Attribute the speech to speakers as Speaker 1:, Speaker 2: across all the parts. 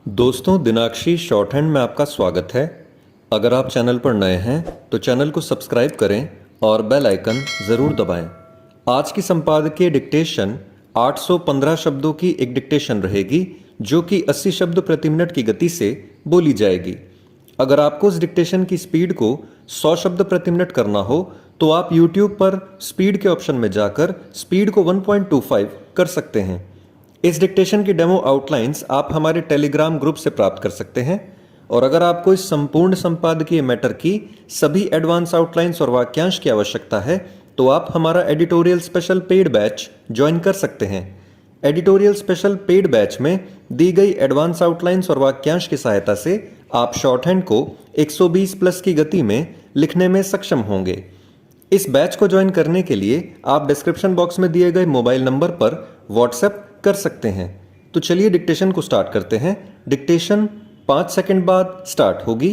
Speaker 1: दोस्तों, दिनाक्षी short hand में आपका स्वागत है। अगर आप चैनल पर नए हैं तो चैनल को सब्सक्राइब करें और बेल आइकन ज़रूर दबाएं। आज की संपादकीय डिक्टेशन 815 शब्दों की एक डिक्टेशन रहेगी जो कि 80 शब्द प्रति मिनट की गति से बोली जाएगी। अगर आपको इस डिक्टेशन की स्पीड को 100 शब्द प्रति मिनट करना हो तो आप YouTube पर स्पीड के ऑप्शन में जाकर स्पीड को 1.25 कर सकते हैं। इस डिक्टेशन की डेमो आउटलाइंस आप हमारे टेलीग्राम ग्रुप से प्राप्त कर सकते हैं। और अगर आपको इस संपूर्ण संपादकीय मैटर की सभी एडवांस आउटलाइंस और वाक्यांश की आवश्यकता है तो आप हमारा editorial special paid batch join कर सकते हैं। एडिटोरियल स्पेशल पेड बैच में दी गई एडवांस आउटलाइंस और वाक्यांश की सहायता से आप शॉर्ट हैंड को 120 प्लस की गति में लिखने में सक्षम होंगे। इस बैच को ज्वाइन करने के लिए आप डिस्क्रिप्शन बॉक्स में दिए गए मोबाइल नंबर पर व्हाट्सएप कर सकते हैं। तो चलिए डिक्टेशन को स्टार्ट करते हैं। डिक्टेशन 5 सेकंड बाद स्टार्ट होगी।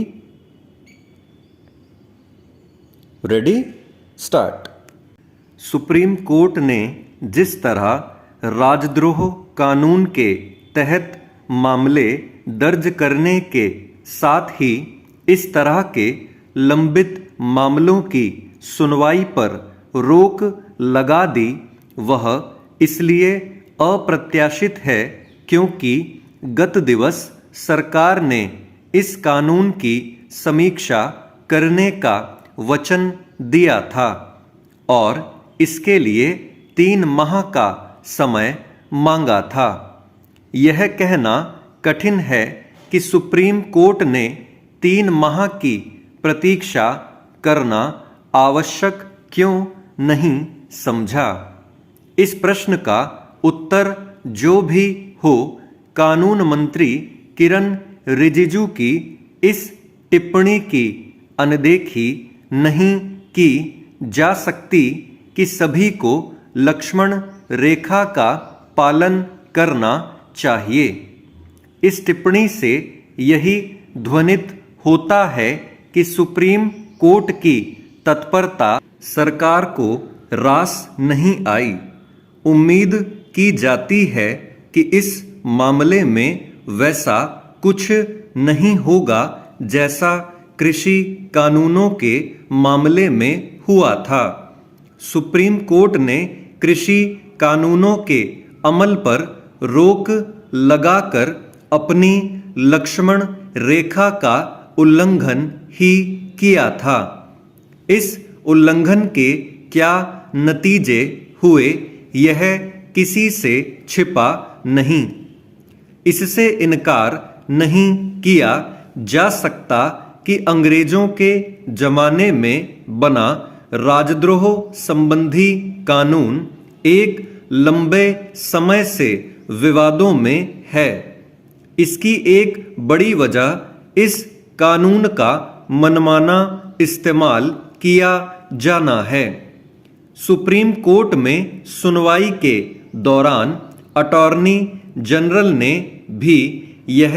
Speaker 1: Ready, start. सुप्रीम कोर्ट ने जिस तरह राजद्रोह कानून के तहत मामले दर्ज करने के साथ ही इस तरह के लंबित मामलों की सुनवाई पर रोक लगा दी, वह इसलिए अप्रत्याशित है क्योंकि गत दिवस सरकार ने इस कानून की समीक्षा करने का वचन दिया था और इसके लिए 3 माह का समय मांगा था। यह कहना कठिन है कि सुप्रीम कोर्ट ने 3 माह की प्रतीक्षा करना आवश्यक क्यों नहीं समझा। इस प्रश्न का उत्तर जो भी हो, कानून मंत्री किरण रिजिजू की इस टिप्पणी की अनदेखी नहीं की जा सकती कि सभी को लक्ष्मण रेखा का पालन करना चाहिए। इस टिप्पणी से यही ध्वनित होता है कि सुप्रीम कोर्ट की तत्परता सरकार को रास नहीं आई। उम्मीद की जाती है कि इस मामले में वैसा कुछ नहीं होगा जैसा कृषि कानूनों के मामले में हुआ था। सुप्रीम कोर्ट ने कृषि कानूनों के अमल पर रोक लगाकर अपनी लक्ष्मण रेखा का उल्लंघन ही किया था। इस उल्लंघन के क्या नतीजे हुए, यह किसी से छिपा नहीं। इससे इनकार नहीं किया जा सकता कि अंग्रेजों के जमाने में बना राजद्रोह संबंधी कानून एक लंबे समय से विवादों में है। इसकी एक बड़ी वजह इस कानून का मनमाना इस्तेमाल किया जाना है। सुप्रीम कोर्ट में सुनवाई के दौरान अटॉर्नी जनरल ने भी यह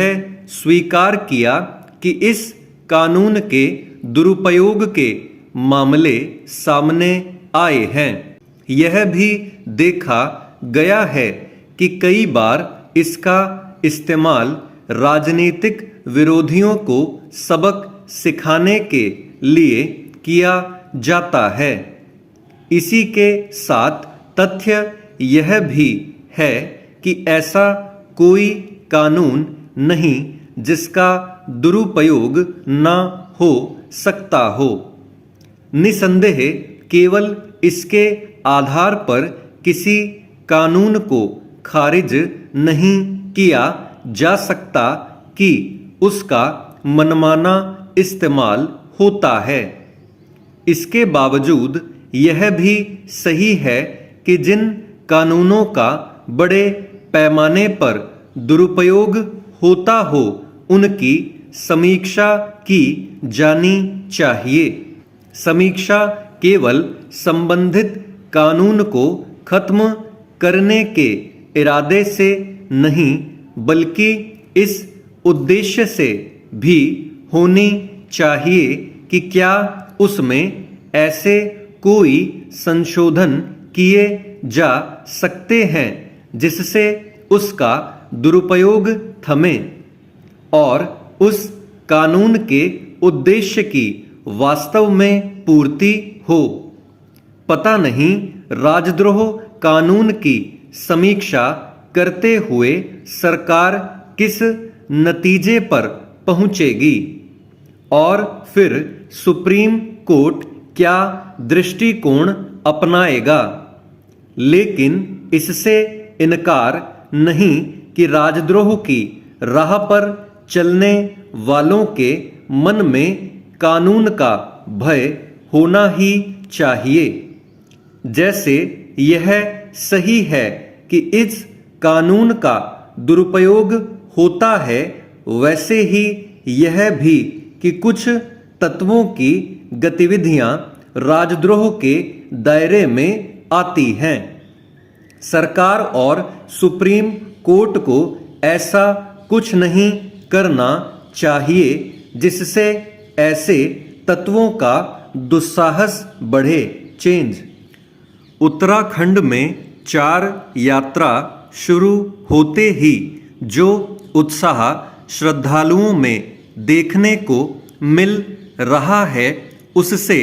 Speaker 1: स्वीकार किया कि इस कानून के दुरुपयोग के मामले सामने आए हैं। यह भी देखा गया है कि कई बार इसका इस्तेमाल राजनीतिक विरोधियों को सबक सिखाने के लिए किया जाता है। इसी के साथ तथ्य यह भी है कि ऐसा कोई कानून नहीं जिसका दुरुपयोग न हो सकता हो। निसंदेह केवल इसके आधार पर किसी कानून को खारिज नहीं किया जा सकता कि उसका मनमाना इस्तेमाल होता है। इसके बावजूद यह भी सही है कि जिन कानूनों का बड़े पैमाने पर दुरुपयोग होता हो उनकी समीक्षा की जानी चाहिए। समीक्षा केवल संबंधित कानून को खत्म करने के इरादे से नहीं बल्कि इस उद्देश्य से भी होनी चाहिए कि क्या उसमें ऐसे कोई संशोधन किए जा सकते हैं जिससे उसका दुरुपयोग थमे। और उस कानून के उद्देश्य की वास्तव में पूर्ति हो। पता नहीं राजद्रोह कानून की समीक्षा करते हुए सरकार किस नतीजे पर पहुंचेगी और फिर सुप्रीम कोर्ट क्या दृष्टिकोण अपनाएगा। लेकिन इससे इनकार नहीं कि राजद्रोह की राह पर चलने वालों के मन में कानून का भय होना ही चाहिए। जैसे यह सही है कि इस कानून का दुरुपयोग होता है, वैसे ही यह भी कि कुछ तत्वों की गतिविधियां राजद्रोह के दायरे में आती हैं। सरकार और सुप्रीम कोर्ट को ऐसा कुछ नहीं करना चाहिए जिससे ऐसे तत्वों का दुस्साहस बढ़े। चेंज। उत्तराखंड में 4 यात्रा शुरू होते ही जो उत्साह श्रद्धालुओं में देखने को मिल रहा है, उससे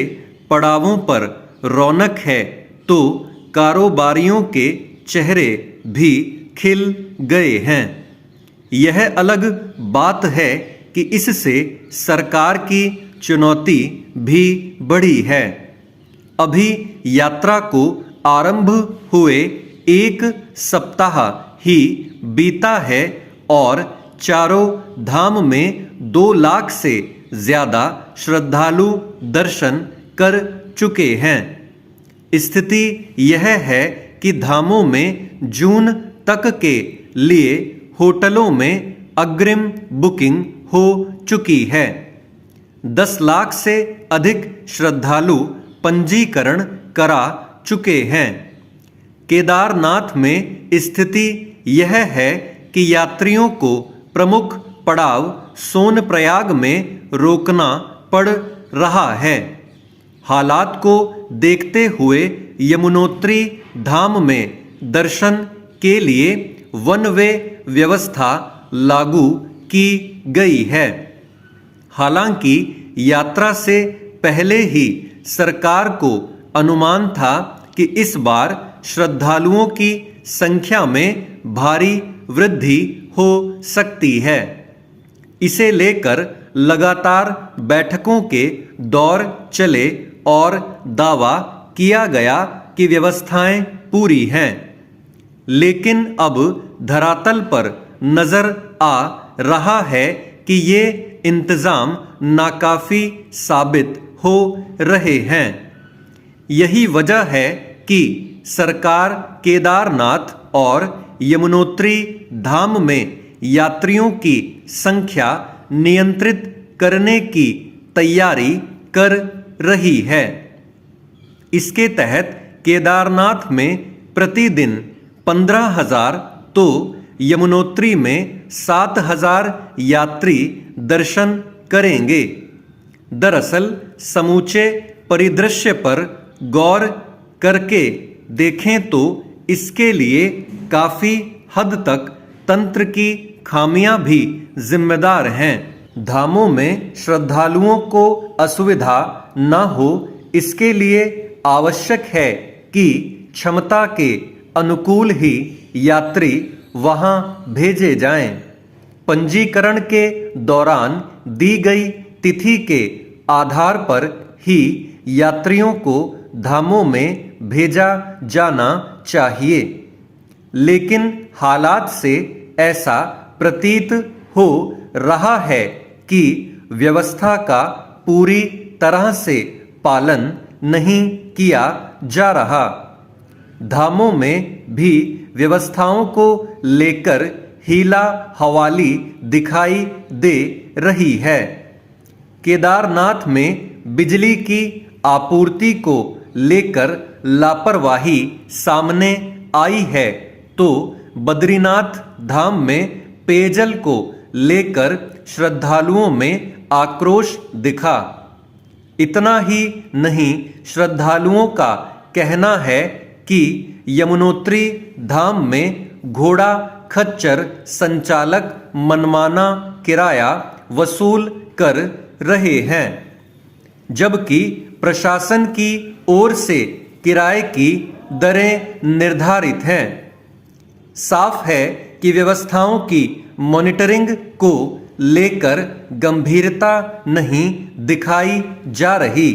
Speaker 1: पड़ावों पर रौनक है तो कारोबारियों के चेहरे भी खिल गए हैं। यह अलग बात है कि इससे सरकार की चुनौती भी बढ़ी है। अभी यात्रा को आरंभ हुए 1 सप्ताह ही बीता है और चारों धाम में 2 लाख से ज्यादा श्रद्धालु दर्शन कर चुके हैं। स्थिति यह है कि धामों में जून तक के लिए होटलों में अग्रिम बुकिंग हो चुकी है। 10 लाख से अधिक श्रद्धालु पंजीकरण करा चुके हैं। केदारनाथ में स्थिति यह है कि यात्रियों को प्रमुख पड़ाव सोनप्रयाग में रोकना पड़ रहा है। हालात को देखते हुए यमुनोत्री धाम में दर्शन के लिए वन वे व्यवस्था लागू की गई है। हालांकि यात्रा से पहले ही सरकार को अनुमान था कि इस बार श्रद्धालुओं की संख्या में भारी वृद्धि हो सकती है। इसे लेकर लगातार बैठकों के दौर चले और दावा किया गया कि व्यवस्थाएं पूरी हैं। लेकिन अब धरातल पर नजर आ रहा है कि ये इंतजाम नाकाफी साबित हो रहे हैं। यही वजह है कि सरकार केदारनाथ और यमुनोत्री धाम में यात्रियों की संख्या नियंत्रित करने की तैयारी कर रही है। इसके तहत केदारनाथ में प्रतिदिन 15,000 तो यमुनोत्री में 7,000 यात्री दर्शन करेंगे। दरअसल समूचे परिदृश्य पर गौर करके देखें तो इसके लिए काफी हद तक तंत्र की खामियां भी जिम्मेदार हैं। धामों में श्रद्धालुओं को असुविधा न हो, इसके लिए आवश्यक है कि क्षमता के अनुकूल ही यात्री वहां भेजे जाएं। पंजीकरण के दौरान दी गई तिथि के आधार पर ही यात्रियों को धामों में भेजा जाना चाहिए। लेकिन हालात से ऐसा प्रतीत हो रहा है कि व्यवस्था का पूरी तरह से पालन नहीं किया जा रहा। धामों में भी व्यवस्थाओं को लेकर हीला हवाली दिखाई दे रही है। केदारनाथ में बिजली की आपूर्ति को लेकर लापरवाही सामने आई है तो बद्रीनाथ धाम में पेयजल को लेकर श्रद्धालुओं में आक्रोश दिखा। इतना ही नहीं, श्रद्धालुओं का कहना है कि यमुनोत्री धाम में घोड़ा खच्चर संचालक मनमाना किराया वसूल कर रहे हैं, जबकि प्रशासन की ओर से किराए की दरें निर्धारित हैं। साफ है कि व्यवस्थाओं की मॉनिटरिंग को लेकर गंभीरता नहीं दिखाई जा रही।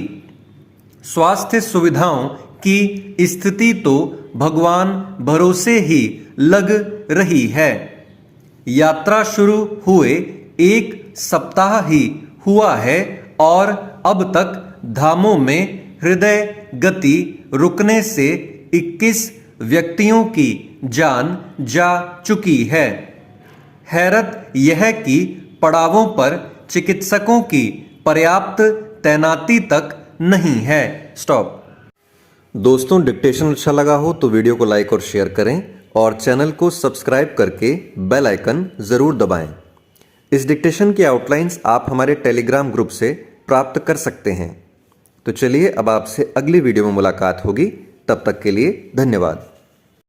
Speaker 1: स्वास्थ्य सुविधाओं की स्थिति तो भगवान भरोसे ही लग रही है। यात्रा शुरू हुए 1 सप्ताह ही हुआ है और अब तक धामों में हृदय गति रुकने से 21 व्यक्तियों की जान जा चुकी है। हैरत यह कि पड़ावों पर चिकित्सकों की पर्याप्त तैनाती तक नहीं है। स्टॉप। दोस्तों, डिक्टेशन अच्छा लगा हो तो वीडियो को लाइक और शेयर करें और चैनल को सब्सक्राइब करके बेल आइकन ज़रूर दबाएं। इस डिक्टेशन की आउटलाइंस आप हमारे टेलीग्राम ग्रुप से प्राप्त कर सकते हैं। तो चलिए अब आपसे अगली वीडियो में मुलाकात होगी। तब तक के लिए धन्यवाद।